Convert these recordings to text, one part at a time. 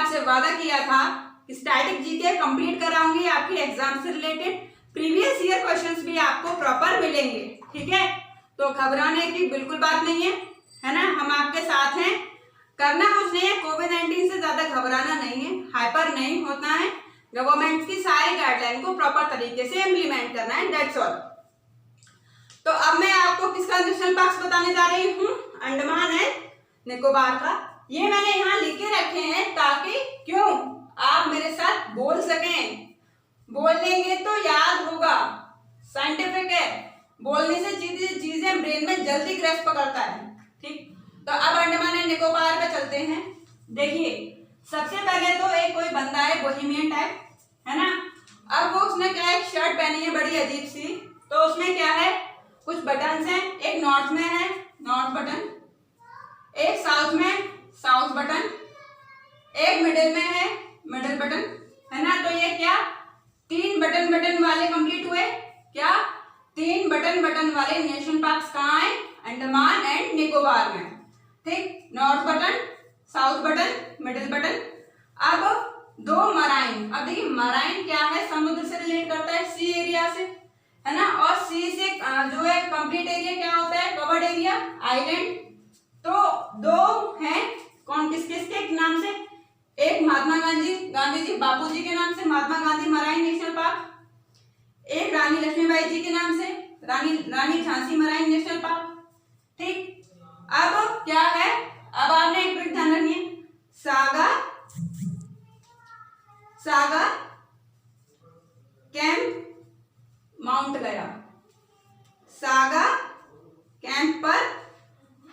आपसे वादा किया था कि स्टैटिक जीके कंप्लीट कराऊंगी आपके एग्जाम से रिलेटेड, प्रीवियस ईयर क्वेश्चंस भी आपको प्रॉपर मिलेंगे, ठीक है। तो घबराने की बिल्कुल बात नहीं है ना, हम आपके साथ हैं। करना कुछ नहीं है, कोविड-19 से ज्यादा घबराना नहीं है, हाइपर नहीं होना है, गवर्नमेंट की सारी गाइडलाइन को प्रॉपर तरीके से इम्प्लीमेंट करना है, दैट्स ऑल। तो अब मैं आपको किसका नेशनल पार्क बताने जा रही हूँ, अंडमान एंड निकोबार का। ये मैंने यहाँ लिख के रखे हैं ताकि क्यों आप मेरे साथ बोल सकें, बोल लेंगे तो याद होगा, साइंटिफिक है, बोलने से चीजें ब्रेन में जल्दी ग्रैस्प पकड़ता है, ठीक। तो अब अंडमान एंड निकोबार पे चलते हैं। देखिए सबसे पहले तो एक कोई बंदा है बोहेमियन टाइप, है ना। अब वो उसने क्या एक शर्ट पहनी है बड़ी अजीब सी, तो उसमें क्या है कुछ बटन्स हैं, एक नॉर्थ में है नॉर्थ बटन, एक साउथ में साउथ बटन, एक मिडिल में है मिडिल बटन, है ना। तो ये क्या 3 बटन वाले कंप्लीट हुए, क्या 3 बटन वाले नेशनल पार्क कहाँ है, अंडमान एंड निकोबार में, ठीक। North button, south button, middle button. अब 2 मराइन, अब देखिए मराइन क्या है, समुद्र से रिलेट करता है, सी एरिया से, है ना। और सी से जो है कंप्लीट एरिया क्या होता है, कवर्ड एरिया, आइलैंड। तो 2 हैं, कौन किस किसके नाम से, एक महात्मा गांधी जी बापू जी के नाम से Mahatma Gandhi marine national park, एक रानी लक्ष्मीबाई जी के नाम से रानी झांसी मराइन नेशनल पार्क, ठीक। अब क्या है, अब आपने एक मिनट ध्यान रखिए, सागा कैंप माउंट गया, सागा कैंप पर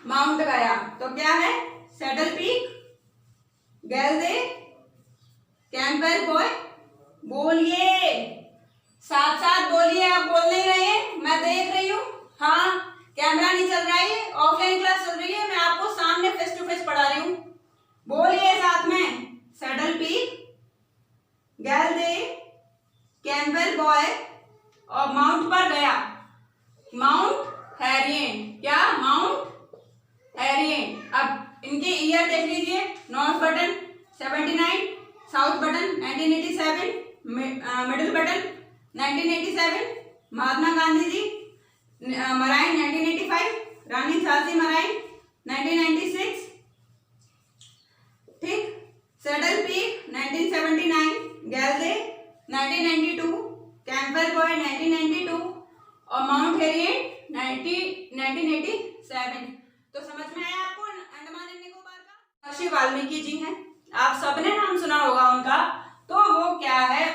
माउंट गया। तो क्या है, सैडल पीक, गैलदे, कैंपबेल पॉइंट। बोलिए साथ साथ बोलिए, आप बोल नहीं रहे, मैं देख रही हूँ, हाँ कैमरा नहीं चल रहा है, ऑफलाइन क्लास चल रही है, मैं आपको सामने फेस टू फेस पढ़ा रही हूँ। बोलिए साथ में, सैडल पीक, गैलदे, कैंपबेल पॉइंट और माउंट पर गया, माउंट हैरियट, क्या माउंट हैरियट। अब इनके ईयर देख लीजिए, north button 79, south button 1987, middle button 1987, Mahatma Gandhi ji marine 1985, रानी झांसी मराइन 1996, ठीक। सैडल पीक 1979, गैलदे 1992, कैंपबेल पॉइंट 1992 और माउंट हैरियट 1987। तो समझ में आया आपको अंडमान एंड निकोबार का। महर्षि वाल्मीकि जी हैं, आप सबने नाम सुना होगा उनका। तो वो क्या है,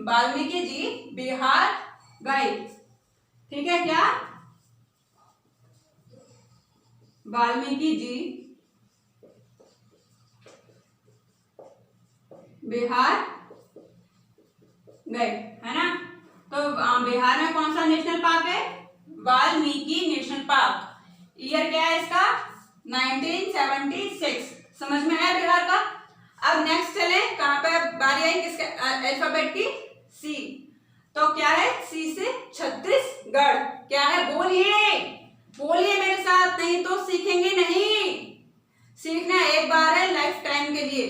वाल्मीकि जी बिहार गए, ठीक है, क्या वाल्मीकि जी बिहार गए, है ना। तो बिहार में कौन सा नेशनल पार्क है, वाल्मीकि नेशनल पार्क। ईयर क्या है इसका, 1976। समझ में आया बिहार का। अब नेक्स्ट चले, कहां पे बारी आई किसके, अल्फाबेट की, सी। तो क्या है, सी से छत्तीसगढ़, क्या है, बोलिए बोलिए मेरे साथ, नहीं तो सीखेंगे नहीं, सीखना एक बार है, लाइफ टाइम के लिए।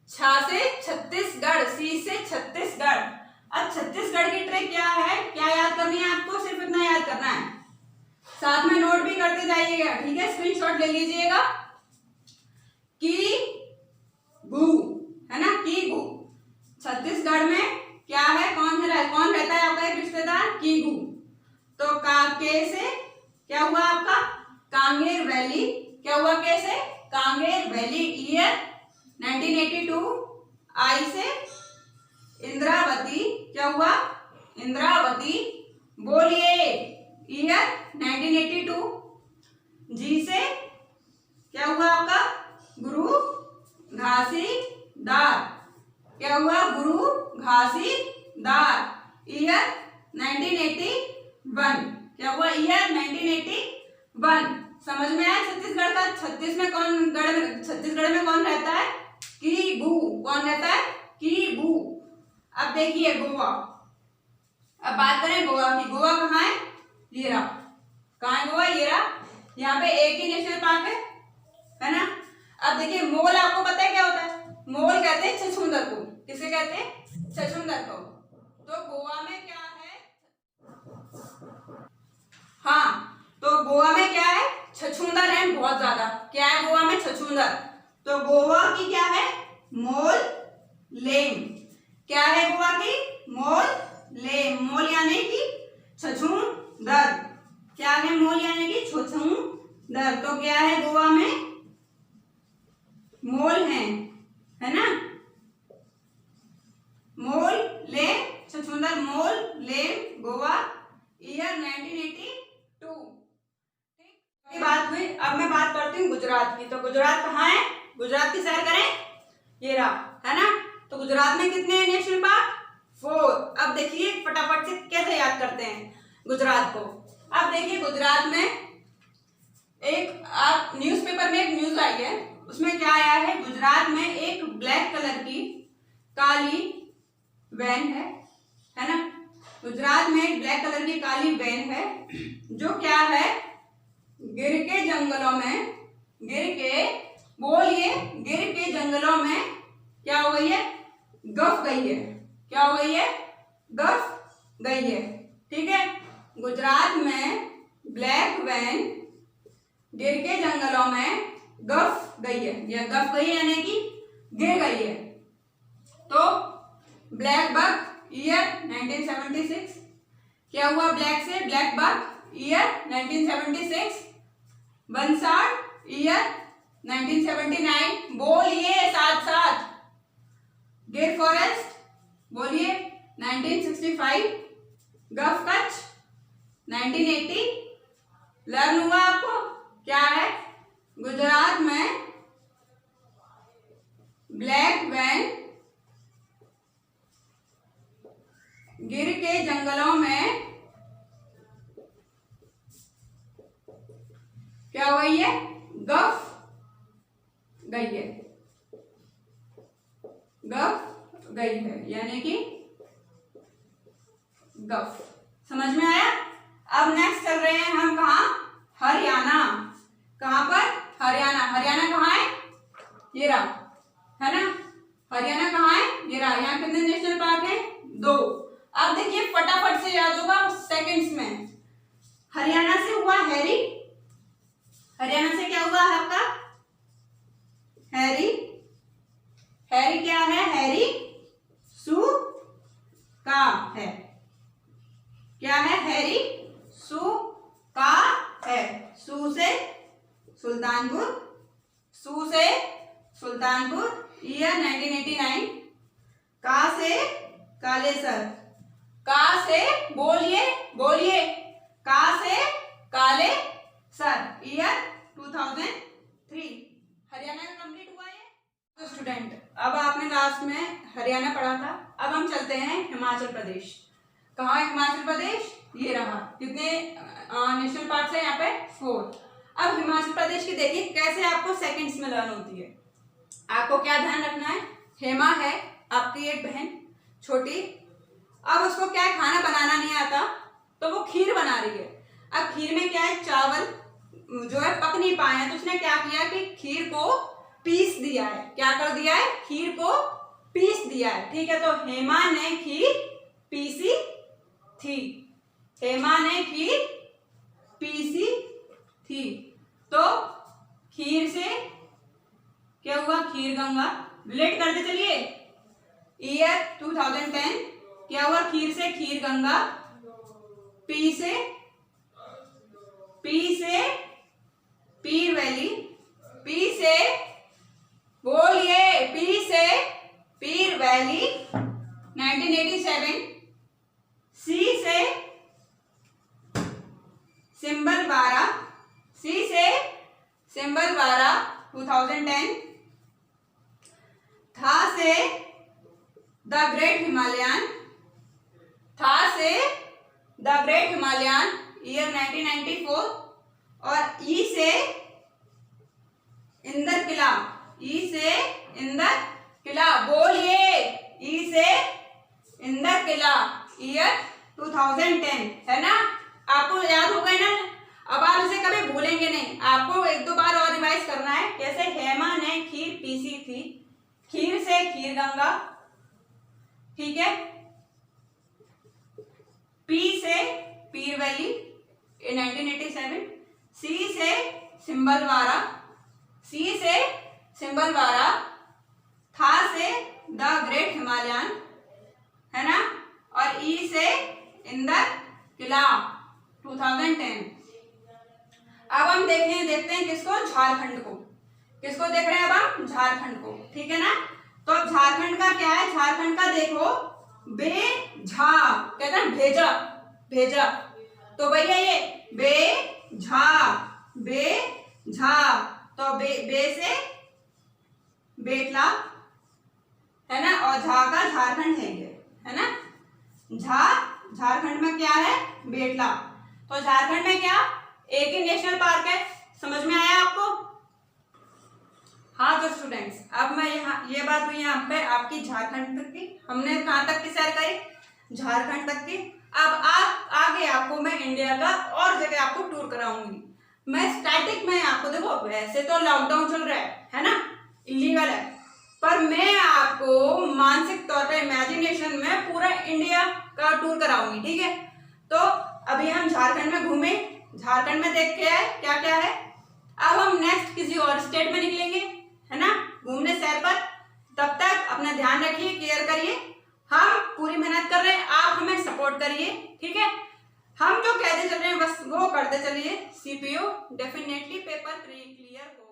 छा से छत्तीसगढ़, सी से छत्तीसगढ़। अब छत्तीसगढ़ की ट्रिक क्या है, क्या याद करनी है आपको, सिर्फ इतना याद करना है, साथ में नोट भी करते जाइएगा, ठीक है, स्क्रीनशॉट ले लीजिएगा। की गु, है ना, की गु। छत्तीसगढ़ में क्या है, कौन रहता है आपका एक रिश्तेदार, कीगू। तो के से क्या हुआ आपका, कांगेर वैली, क्या हुआ, कैसे, कांगेर वैली। ईयर 1982। आई से इंद्रावती, क्या हुआ, इंद्रावती। बोलिए, ईयर 1982। जी से क्या हुआ आपका, गुरु घासीदार, क्या हुआ, गुरु घासीदार। ईयर 1981, क्या हुआ, ईयर 1981। समझ में आया छत्तीसगढ़ का। छत्तीसगढ़ में कौन रहता है, कीगू, कौन रहता है, कीगू। अब देखिए गोवा, अब बात करें गोवा की। गोवा कहाँ है, ये रहा, कहाँ है गोवा, ये रहा। यहाँ पे एक ही नेशनल पार्क है ना। अब देखिए मोल, आपको पता है क्या होता है मोल कहते हैं छछूंदर को। किसे कहते हैं? छछूंदर को। तो गोवा में क्या है? हाँ, तो गोवा में क्या है? छछूंदर है बहुत ज्यादा। क्या है गोवा में? छछूंदर। तो गोवा की क्या है? मोल लेम। क्या है गोवा की? मोल लेम। मोल यानी कि छछूंदर। क्या है? मोल यानी कि छछूंदर। तो क्या है गोवा में? मोल है ना? मोल लेम छछूंदर, मोल लेम गोवा, ईयर 1982। ठीक, बात हुई। अब मैं बात करती हूँ गुजरात की। तो गुजरात कहाँ है? गुजरात की सैर करें, ये रहा, है ना? तो गुजरात में कितने नेशनल पार्क? 4। अब देखिए फटाफट से कैसे याद करते हैं गुजरात को। अब देखिए गुजरात में एक न्यूज़पेपर में एक न्यूज आई है, उसमें क्या आया है? गुजरात में एक ब्लैक कलर की काली वैन है ना? गुजरात में एक ब्लैक कलर की काली वैन है जो क्या है? गिर के जंगलों में, गिर के, बोलिए, गिर के जंगलों में क्या हो गई है? गफ गई है। क्या हो गई है? गफ गई है। ठीक है, गुजरात में ब्लैक वैन गिर के जंगलों में गफ गई है। यह गफ गई यानी कि गिर गई है। तो ब्लैक बक, ईयर 1976। क्या हुआ ब्लैक से? Black buck, year 1976। बंसार, ईयर 1979। बोलिए साथ साथ। गिर फॉरेस्ट, बोलिए 1965। गफ कच्छ 1980। लर्न हुआ आपको? क्या है? गुजरात में ब्लैक वैन गिर के जंगलों में क्या हुई है? गफ गई है। गफ गई है यानी कि गफ। समझ में आया? अब नेक्स्ट चल रहे हैं हम कहा? हरियाणा। कहां पर? हरियाणा। हरियाणा कहाँ है? ये रहा, है ना? हरियाणा कहाँ है? ये रहा। यहाँ कितने नेशनल पार्क है? 2। अब देखिए फटाफट से याद होगा सेकंड्स में। हरियाणा से हुआ हैरी। हरियाणा से क्या हुआ है आपका? हैरी। हैरी क्या है? हैरी सू का है। क्या है? हैरी सू का है। सू से सुल्तानपुर, सू से सुल्तानपुर, ईयर 1989। का से कालेसर। का से, बोलिए बोलिए, का से काले सर, ईयर 2003। हरियाणा का कंप्लीट हुआ ये। तो स्टूडेंट, अब आपने लास्ट में हरियाणा पढ़ा था। अब हम चलते हैं हिमाचल प्रदेश। कहाँ है हिमाचल प्रदेश? ये रहा। कितने नेशनल पार्क्स है यहाँ पे? 4। अब हिमाचल प्रदेश की देखिए कैसे आपको सेकंड्स में लर्न होती है। आपको क्या ध्यान रखना है? हेमा है आपकी एक बहन छोटी। अब उसको क्या है? खाना बनाना नहीं आता, तो वो खीर बना रही है। अब खीर में क्या है? चावल जो है पक नहीं पाए हैं, तो उसने क्या किया कि खीर को पीस दिया है। क्या कर दिया है? खीर को पीस दिया है। ठीक है, तो हेमा ने खीर पीसी थी। हेमा ने खीर पीसी थी। तो खीर से क्या हुआ? खीर गंगा। रिलेट करते चलिए। ईयर 2010। क्या हुआ? खीर से खीर गंगा। पी से पीर वैली। पी से, बोलिए, पी से पीर वैली 1987। सी से सिंबलवारा। सी से सिंबलवारा 2010। था से द ग्रेट हिमालयन। था से द ग्रेट हिमालयन, ईयर 1994। और ई से इंदर किला। ई से इंदर किला, बोलिए, ई से इंदर किला, ईयर 2010। है ना? आपको याद हो गए ना? अब आप इसे कभी भूलेंगे नहीं। आपको 1-2 बार और रिवाइज करना है। कैसे? हेमा ने खीर पीसी थी। खीर से खीर गंगा, ठीक है। पी से पीर वैली 1987। सी से सिंबलवारा, सी से सिंबलवारा। था से द ग्रेट हिमालयन, है ना। और ई से इंदर किला 2010। अब हम देखते हैं किसको, झारखंड को। किसको देख रहे हैं अब हम, झारखंड को, ठीक है ना। तो झारखंड का क्या है, झारखंड का देखो बेझा, कहते हैं भेजा, भेजा। तो भैया ये बेझा, बेझा। तो बे से बेतला, है ना। और झा का झारखंड है ये, है ना। झा झारखंड में क्या है, बेतला। तो झारखंड में क्या, एक ही नेशनल पार्क है। समझ में आया आपको? हाँ तो स्टूडेंट्स, अब मैं यहाँ, ये बात हुई यहाँ पे आपकी झारखंड तक की। हमने कहाँ तक की सैर करी, झारखंड तक की। अब आगे आपको मैं इंडिया का और जगह आपको टूर कराऊंगी। मैं स्टैटिक में आपको, देखो वैसे तो लॉकडाउन चल रहा है ना, इलीगल है, पर मैं आपको मानसिक तौर पे इमेजिनेशन में पूरा इंडिया का टूर कराऊंगी, ठीक है। तो अभी हम झारखंड में घूमे, झारखंड में देख के आए क्या क्या है। अब हम नेक्स्ट किसी और स्टेट में निकलेंगे, है ना, घूमने सैर पर। तब तक अपना ध्यान रखिए, केयर करिए। हम पूरी मेहनत कर रहे हैं, आप हमें सपोर्ट करिए, ठीक है। हम जो कहते चल रहे हैं बस वो करते चलिए। सीपीयू डेफिनेटली पेपर क्लियर हो।